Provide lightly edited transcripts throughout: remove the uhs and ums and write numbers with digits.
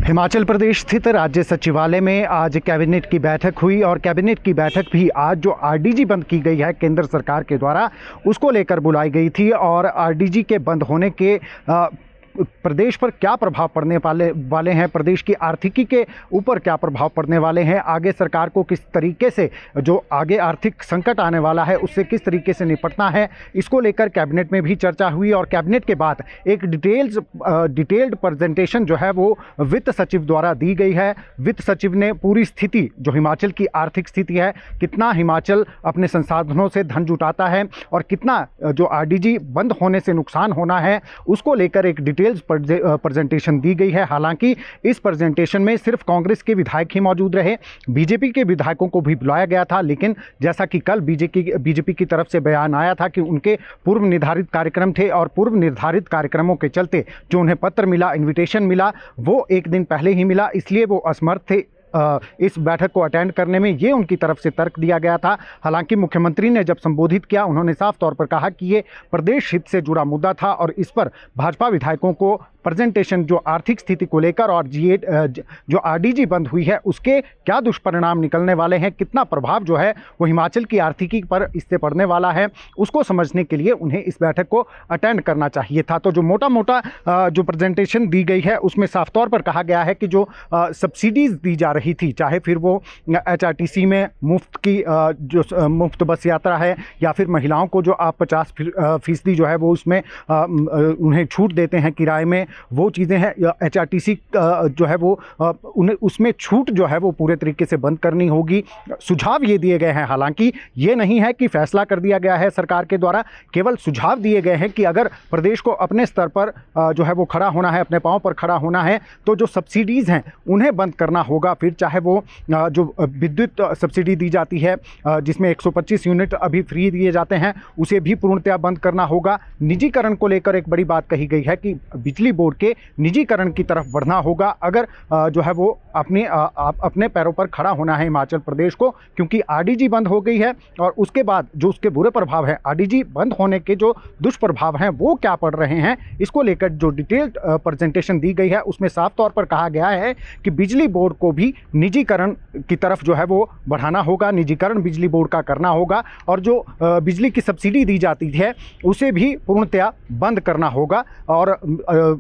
हिमाचल प्रदेश स्थित राज्य सचिवालय में आज कैबिनेट की बैठक हुई और कैबिनेट की बैठक भी आज जो आरडीजी बंद की गई है केंद्र सरकार के द्वारा उसको लेकर बुलाई गई थी। और आरडीजी के बंद होने के प्रदेश पर क्या प्रभाव पड़ने वाले हैं, प्रदेश की आर्थिकी के ऊपर क्या प्रभाव पड़ने वाले हैं, आगे सरकार को किस तरीके से जो आगे आर्थिक संकट आने वाला है उससे किस तरीके से निपटना है, इसको लेकर कैबिनेट में भी चर्चा हुई। और कैबिनेट के बाद एक डिटेल्ड प्रेजेंटेशन जो है वो वित्त सचिव द्वारा दी गई है। वित्त सचिव ने पूरी स्थिति जो हिमाचल की आर्थिक स्थिति है, कितना हिमाचल अपने संसाधनों से धन जुटाता है और कितना जो आरडीजी बंद होने से नुकसान होना है, उसको लेकर एक प्रेजेंटेशन दी गई है। हालांकि इस प्रेजेंटेशन में सिर्फ कांग्रेस के विधायक ही मौजूद रहे, बीजेपी के विधायकों को भी बुलाया गया था, लेकिन जैसा कि कल बीजेपी की तरफ से बयान आया था कि उनके पूर्व निर्धारित कार्यक्रम थे और पूर्व निर्धारित कार्यक्रमों के चलते जो उन्हें पत्र मिला, इन्विटेशन मिला, वो एक दिन पहले ही मिला, इसलिए वो असमर्थ थे इस बैठक को अटेंड करने में। ये उनकी तरफ से तर्क दिया गया था। हालांकि मुख्यमंत्री ने जब संबोधित किया, उन्होंने साफ तौर पर कहा कि ये प्रदेश हित से जुड़ा मुद्दा था और इस पर भाजपा विधायकों को प्रेजेंटेशन जो आर्थिक स्थिति को लेकर और जो आरडीजी बंद हुई है उसके क्या दुष्परिणाम निकलने वाले हैं, कितना प्रभाव जो है वो हिमाचल की आर्थिकी पर इससे पड़ने वाला है, उसको समझने के लिए उन्हें इस बैठक को अटेंड करना चाहिए था। तो जो मोटा जो प्रेजेंटेशन दी गई है उसमें साफ तौर पर कहा गया है कि जो सब्सिडीज़ दी जा रही थी, चाहे फिर वो एचआरटीसी में मुफ्त की जो मुफ्त बस यात्रा है या फिर महिलाओं को जो आप 50% जो है वो उसमें उन्हें छूट देते हैं किराए में, वो चीज़ें हैं, एचआरटीसी जो है वो उन्हें उसमें छूट जो है वो पूरे तरीके से बंद करनी होगी। सुझाव ये दिए गए हैं, हालांकि ये नहीं है कि फैसला कर दिया गया है सरकार के द्वारा, केवल सुझाव दिए गए हैं कि अगर प्रदेश को अपने स्तर पर जो है वो खड़ा होना है, अपने पांव पर खड़ा होना है, तो जो सब्सिडीज़ हैं उन्हें बंद करना होगा। फिर चाहे वो जो विद्युत सब्सिडी दी जाती है जिसमें 125 यूनिट अभी फ्री दिए जाते हैं, उसे भी पूर्णतया बंद करना होगा। निजीकरण को लेकर एक बड़ी बात कही गई है कि बिजली बोर्ड के निजीकरण की तरफ बढ़ना होगा अगर जो है वो अपने पैरों पर खड़ा होना है हिमाचल प्रदेश को, क्योंकि आरडीजी बंद हो गई है और उसके बाद जो उसके बुरे प्रभाव हैं, आरडीजी बंद होने के जो दुष्प्रभाव हैं वो क्या पड़ रहे हैं, इसको लेकर जो डिटेल्ड प्रेजेंटेशन दी गई है उसमें साफ तौर पर कहा गया है कि बिजली बोर्ड को भी निजीकरण की तरफ जो है वो बढ़ाना होगा, निजीकरण बिजली बोर्ड का करना होगा और जो बिजली की सब्सिडी दी जाती है उसे भी पूर्णतया बंद करना होगा और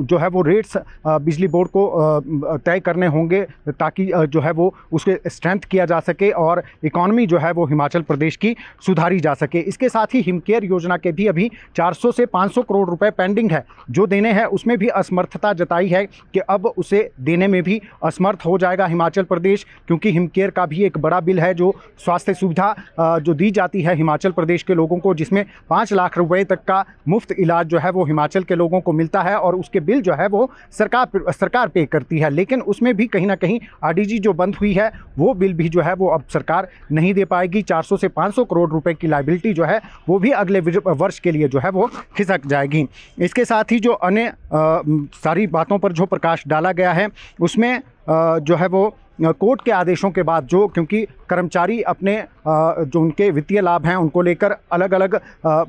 जो है वो रेट्स बिजली बोर्ड को तय करने होंगे ताकि जो है वो उसके स्ट्रेंथ किया जा सके और इकॉनमी जो है वो हिमाचल प्रदेश की सुधारी जा सके। इसके साथ ही हिमकेयर योजना के भी अभी 400 से 500 करोड़ रुपए पेंडिंग है जो देने हैं, उसमें भी असमर्थता जताई है कि अब उसे देने में भी असमर्थ हो जाएगा हिमाचल प्रदेश, क्योंकि हिमकेयर का भी एक बड़ा बिल है जो स्वास्थ्य सुविधा जो दी जाती है हिमाचल प्रदेश के लोगों को, जिसमें 5 लाख रुपए तक का मुफ्त इलाज जो है वो हिमाचल के लोगों को मिलता है और उसके बिल जो है वो सरकार पे करती है। लेकिन उसमें भी कहीं ना कहीं आरडीजी जो बंद हुई है वो बिल भी जो है वो अब सरकार नहीं दे पाएगी। 400 से 500 करोड़ रुपए की लायबिलिटी जो है वो भी अगले वर्ष के लिए जो है वो खिसक जाएगी। इसके साथ ही जो अन्य सारी बातों पर जो प्रकाश डाला गया है उसमें जो है वो कोर्ट के आदेशों के बाद जो, क्योंकि कर्मचारी अपने जो उनके वित्तीय लाभ हैं उनको लेकर अलग अलग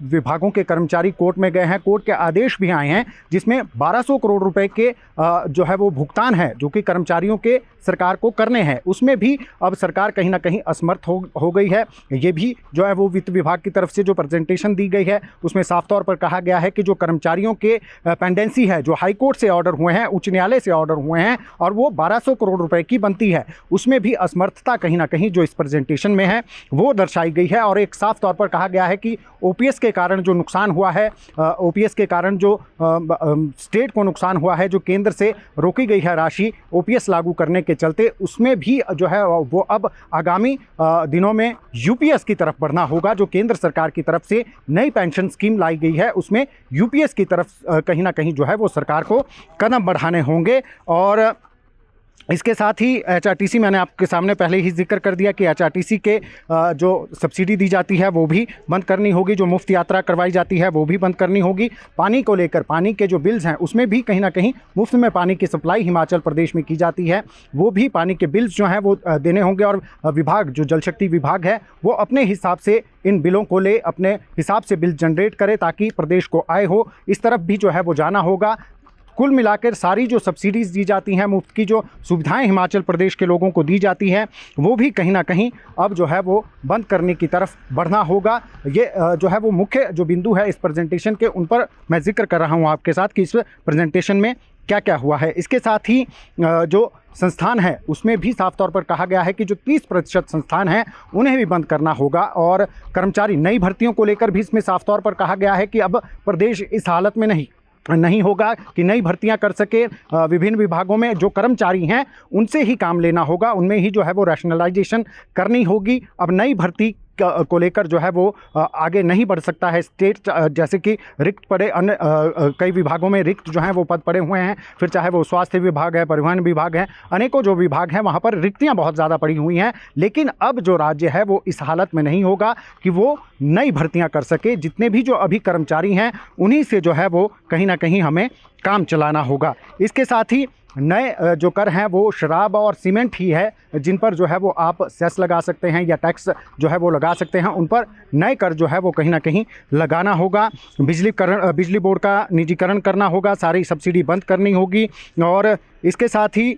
विभागों के कर्मचारी कोर्ट में गए हैं, कोर्ट के आदेश भी आए हैं जिसमें 1200 करोड़ रुपए के जो है वो भुगतान है जो कि कर्मचारियों के सरकार को करने हैं, उसमें भी अब सरकार कहीं ना कहीं असमर्थ हो गई है। ये भी जो है वो वित्त विभाग की तरफ से जो प्रेजेंटेशन दी गई है उसमें साफ तौर पर कहा गया है कि जो कर्मचारियों के पेंडेंसी है, जो हाई कोर्ट से ऑर्डर हुए हैं, उच्च न्यायालय से ऑर्डर हुए हैं और वो 1200 करोड़ रुपए की बनती है, उसमें भी असमर्थता कहीं ना कहीं जो इस प्रेजेंटेशन में है वो दर्शाई गई है। और एक साफ तौर पर कहा गया है कि ओपीएस के कारण जो नुकसान हुआ है, ओपीएस के कारण जो स्टेट को नुकसान हुआ है, जो केंद्र से रोकी गई है राशि ओपीएस लागू करने के चलते, उसमें भी जो है वो अब आगामी दिनों में यूपीएस की तरफ बढ़ना होगा। जो केंद्र सरकार की तरफ से नई पेंशन स्कीम लाई गई है उसमें यूपीएस की तरफ कहीं ना कहीं जो है वो सरकार को कदम बढ़ाने होंगे। और इसके साथ ही एचआरटीसी, मैंने आपके सामने पहले ही जिक्र कर दिया कि एचआरटीसी के जो सब्सिडी दी जाती है वो भी बंद करनी होगी, जो मुफ्त यात्रा करवाई जाती है वो भी बंद करनी होगी। पानी को लेकर, पानी के जो बिल्स हैं उसमें भी कहीं ना कहीं मुफ्त में पानी की सप्लाई हिमाचल प्रदेश में की जाती है, वो भी पानी के बिल्स जो हैं वो देने होंगे। और विभाग, जो जल शक्ति विभाग है, वो अपने हिसाब से इन बिलों को ले, अपने हिसाब से बिल जनरेट करे ताकि प्रदेश को आय हो, इस तरफ भी जो है वो जाना होगा। कुल मिलाकर सारी जो सब्सिडीज़ दी जाती हैं, मुफ्त की जो सुविधाएं हिमाचल प्रदेश के लोगों को दी जाती हैं, वो भी कहीं ना कहीं अब जो है वो बंद करने की तरफ बढ़ना होगा। ये जो है वो मुख्य जो बिंदु है इस प्रेजेंटेशन के, उन पर मैं जिक्र कर रहा हूँ आपके साथ कि इस प्रेजेंटेशन में क्या क्या हुआ है। इसके साथ ही जो संस्थान है उसमें भी साफ तौर पर कहा गया है कि जो 30% संस्थान हैं उन्हें भी बंद करना होगा, और कर्मचारी नई भर्तियों को लेकर भी इसमें साफ तौर पर कहा गया है कि अब प्रदेश इस हालत में नहीं होगा कि नई भर्तियां कर सके। विभिन्न विभागों में जो कर्मचारी हैं उनसे ही काम लेना होगा, उनमें ही जो है वो रैशनलाइजेशन करनी होगी। अब नई भर्ती को लेकर जो है वो आगे नहीं बढ़ सकता है। स्टेट जैसे कि रिक्त पड़े अन्य कई विभागों में रिक्त जो हैं वो पद पड़े हुए हैं, फिर चाहे वो स्वास्थ्य विभाग है, परिवहन विभाग है, अनेकों जो विभाग हैं वहाँ पर रिक्तियाँ बहुत ज़्यादा पड़ी हुई हैं। लेकिन अब जो राज्य है वो इस हालत में नहीं होगा कि वो नई भर्तियाँ कर सके। जितने भी जो अभी कर्मचारी हैं उन्हीं से जो है वो कहीं ना कहीं हमें काम चलाना होगा। इसके साथ ही नए जो कर हैं वो शराब और सीमेंट ही है, जिन पर जो है वो आप सेस लगा सकते हैं या टैक्स जो है वो लगा सकते हैं, उन पर नए कर जो है वो कहीं ना कहीं लगाना होगा। बिजली बोर्ड का निजीकरण करना होगा, सारी सब्सिडी बंद करनी होगी, और इसके साथ ही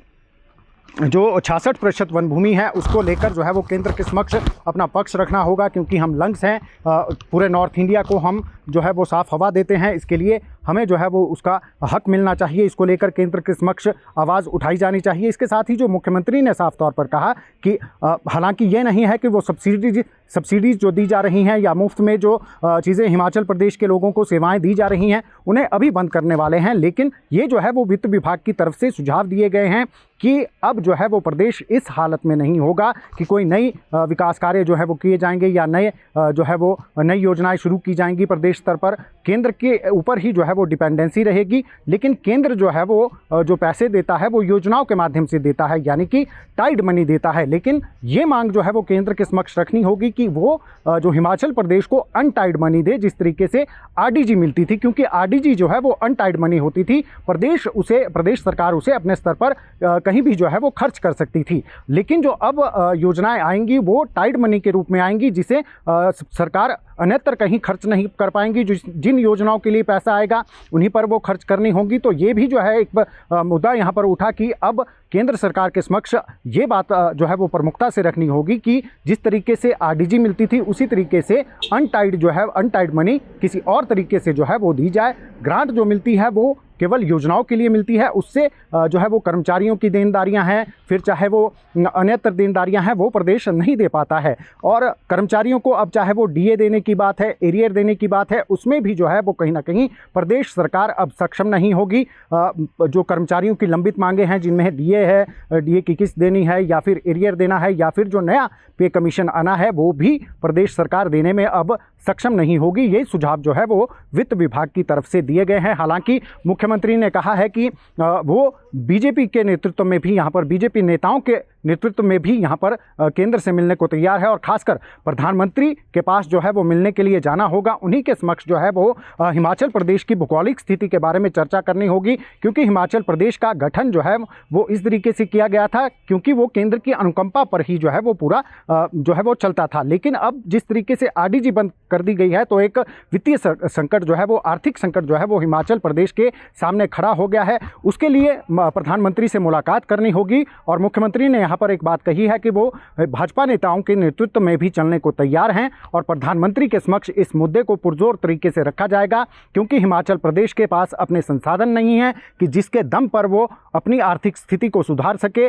जो 66% वन भूमि है उसको लेकर जो है वो केंद्र के समक्ष अपना पक्ष रखना होगा, क्योंकि हम लंग्स हैं, पूरे नॉर्थ इंडिया को हम जो है वो साफ़ हवा देते हैं। इसके लिए हमें जो है वो उसका हक मिलना चाहिए। इसको लेकर केंद्र के समक्ष आवाज़ उठाई जानी चाहिए। इसके साथ ही जो मुख्यमंत्री ने साफ तौर पर कहा कि हालांकि ये नहीं है कि वो सब्सिडीज़ जो दी जा रही हैं या मुफ्त में जो चीज़ें हिमाचल प्रदेश के लोगों को सेवाएं दी जा रही हैं उन्हें अभी बंद करने वाले हैं, लेकिन ये जो है वो वित्त विभाग की तरफ से सुझाव दिए गए हैं कि अब जो है वो प्रदेश इस हालत में नहीं होगा कि कोई नई विकास कार्य जो है वो किए जाएंगे या नए जो है वो नई योजनाएं शुरू की जाएंगी। प्रदेश स्तर पर केंद्र के ऊपर ही जो है वो डिपेंडेंसी रहेगी, लेकिन केंद्र जो है वो जो पैसे देता है वो योजनाओं के माध्यम से देता है, यानी कि टाइड मनी देता है। लेकिन ये मांग जो है वो केंद्र के समक्ष रखनी होगी कि वो जो हिमाचल प्रदेश को अनटाइड मनी दे, जिस तरीके से आरडीजी मिलती थी, क्योंकि आरडीजी जो है वो अनटाइड मनी होती थी, प्रदेश सरकार उसे अपने स्तर पर कहीं भी जो है वो खर्च कर सकती थी। लेकिन जो अब योजनाएं आएंगी वो टाइड मनी के रूप में आएंगी, जिसे सरकार अन्यत्र कहीं खर्च नहीं कर पाएंगी। जिन योजनाओं के लिए पैसा आएगा उन्हीं पर वो खर्च करनी होगी। तो ये भी जो है एक मुद्दा यहाँ पर उठा कि अब केंद्र सरकार के समक्ष ये बात जो है वो प्रमुखता से रखनी होगी कि जिस तरीके से आरडीजी मिलती थी उसी तरीके से अनटाइड मनी किसी और तरीके से जो है वो दी जाए। ग्रांट जो मिलती है वो केवल योजनाओं के लिए मिलती है, उससे जो है वो कर्मचारियों की देनदारियां हैं, फिर चाहे वो अन्यत्र देनदारियां हैं, वो प्रदेश नहीं दे पाता है। और कर्मचारियों को अब चाहे वो डीए देने की बात है, एरियर देने की बात है, उसमें भी जो है वो कहीं ना कहीं प्रदेश सरकार अब सक्षम नहीं होगी। जो कर्मचारियों की लंबित मांगे हैं, जिनमें डीए है, डीए की किस्त देनी है या फिर एरियर देना है या फिर जो नया पे कमीशन आना है, वो भी प्रदेश सरकार देने में अब सक्षम नहीं होगी। ये सुझाव जो है वो वित्त विभाग की तरफ से दिए गए हैं। हालांकि मुख्यमंत्री ने कहा है कि वो बीजेपी के नेतृत्व में भी, यहाँ पर बीजेपी नेताओं के नेतृत्व में भी यहाँ पर केंद्र से मिलने को तैयार है, और खासकर प्रधानमंत्री के पास जो है वो मिलने के लिए जाना होगा। उन्हीं के समक्ष जो है वो हिमाचल प्रदेश की भौगोलिक स्थिति के बारे में चर्चा करनी होगी, क्योंकि हिमाचल प्रदेश का गठन जो है वो इस तरीके से किया गया था क्योंकि वो केंद्र की अनुकंपा पर ही जो है वो पूरा जो है वो चलता था। लेकिन अब जिस तरीके से आरडीजी बंद कर दी गई है तो एक वित्तीय संकट जो है वो, आर्थिक संकट जो है वो हिमाचल प्रदेश के सामने खड़ा हो गया है। उसके लिए प्रधानमंत्री से मुलाकात करनी होगी, और मुख्यमंत्री ने यहाँ पर एक बात कही है कि वो भाजपा नेताओं के नेतृत्व में भी चलने को तैयार हैं, और प्रधानमंत्री के समक्ष इस मुद्दे को पुरजोर तरीके से रखा जाएगा, क्योंकि हिमाचल प्रदेश के पास अपने संसाधन नहीं है कि जिसके दम पर वो अपनी आर्थिक स्थिति को सुधार सके।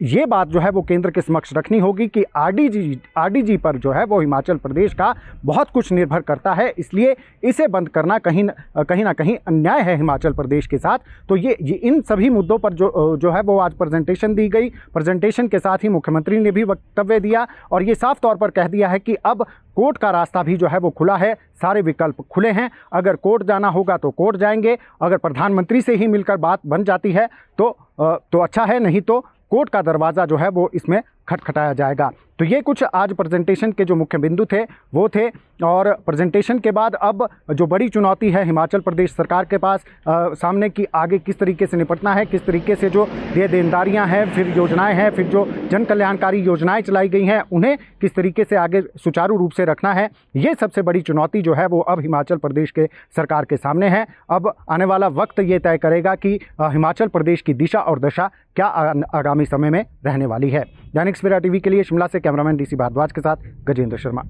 ये बात जो है वो केंद्र के समक्ष रखनी होगी कि आरडीजी पर जो है वो हिमाचल प्रदेश का बहुत कुछ निर्भर करता है, इसलिए इसे बंद करना कहीं ना कहीं अन्याय है हिमाचल प्रदेश के साथ। तो ये इन सभी मुद्दों पर जो है वो आज प्रेजेंटेशन दी गई। प्रेजेंटेशन के साथ ही मुख्यमंत्री ने भी वक्तव्य दिया, और ये साफ तौर पर कह दिया है कि अब कोर्ट का रास्ता भी जो है वो खुला है, सारे विकल्प खुले हैं। अगर कोर्ट जाना होगा तो कोर्ट जाएंगे, अगर प्रधानमंत्री से ही मिलकर बात बन जाती है तो अच्छा है, नहीं तो कोर्ट का दरवाज़ा जो है वो इसमें खटखटाया जाएगा। तो ये कुछ आज प्रेजेंटेशन के जो मुख्य बिंदु थे वो थे। और प्रेजेंटेशन के बाद अब जो बड़ी चुनौती है हिमाचल प्रदेश सरकार के पास सामने की, आगे किस तरीके से निपटना है, किस तरीके से जो ये देनदारियां हैं, फिर योजनाएं हैं, फिर जो जन कल्याणकारी योजनाएं चलाई गई हैं उन्हें किस तरीके से आगे सुचारू रूप से रखना है, ये सबसे बड़ी चुनौती जो है वो अब हिमाचल प्रदेश के सरकार के सामने है। अब आने वाला वक्त ये तय करेगा कि हिमाचल प्रदेश की दिशा और दशा क्या आगामी समय में रहने वाली है। दैनिक सवेरा टीवी के लिए शिमला से कैमरामैन डीसी भारद्वाज के साथ गजेंद्र शर्मा।